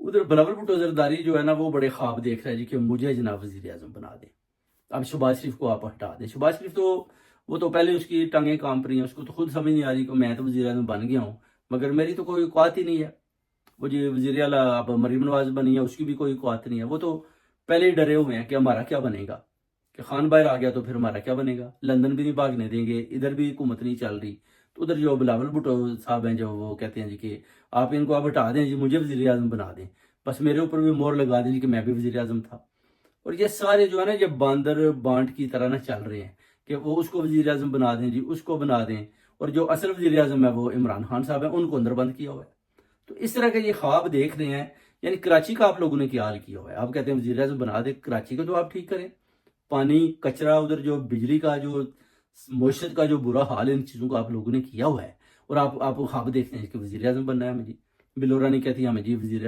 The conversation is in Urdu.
ادھر بلاول بھٹو زرداری جو ہے نا وہ بڑے خواب دیکھ رہا ہے جی کہ مجھے جناب وزیر اعظم بنا دیں. اب شہباز شریف کو آپ ہٹا دیں. شہباز شریف تو وہ تو پہلے اس کی ٹانگیں کانپ رہی ہیں, اس کو تو خود سمجھ نہیں آ رہی کہ میں تو وزیر اعظم بن گیا ہوں مگر میری تو کوئی قوت ہی نہیں ہے. وہ جی وزیر اعلیٰ اب مریم نواز بنی ہے, اس کی بھی کوئی قوت نہیں ہے. وہ تو پہلے ہی ڈرے ہوئے ہیں کہ ہمارا کیا بنے گا, کہ خان باہر آ گیا تو پھر ہمارا کیا بنے گا. لندن بھی نہیں بھاگنے دیں گے, ادھر بھی حکومت نہیں چل رہی. تو ادھر جو بلاول بھٹو صاحب ہیں جو وہ کہتے ہیں جی کہ آپ ان کو آپ ہٹا دیں جی, مجھے وزیر اعظم بنا دیں, بس میرے اوپر بھی مہر لگا دیں جی کہ میں بھی وزیر اعظم تھا. اور یہ سارے جو ہے نا یہ باندر بانٹ کی طرح نہ چل رہے ہیں کہ وہ اس کو وزیر اعظم بنا دیں جی, اس کو بنا دیں, اور جو اصل وزیر اعظم ہے وہ عمران خان صاحب ہیں, ان کو اندر بند کیا ہوا ہے. تو اس طرح کے یہ خواب دیکھ رہے ہیں. یعنی کراچی کا آپ لوگوں نے کیا حال کیا ہوا ہے. آپ کہتے ہیں وزیر اعظم بنا دیں, کراچی کو تو آپ ٹھیک کریں. پانی, کچرا, ادھر جو بجلی کا جو معیشت کا جو برا حال ہے, ان چیزوں کو آپ لوگوں نے کیا ہوا ہے, اور آپ خواب دیکھتے ہیں کہ وزیر اعظم بننا ہے ہمیں جی. بلورا نہیں کہتی ہمیں جی وزیر اعظم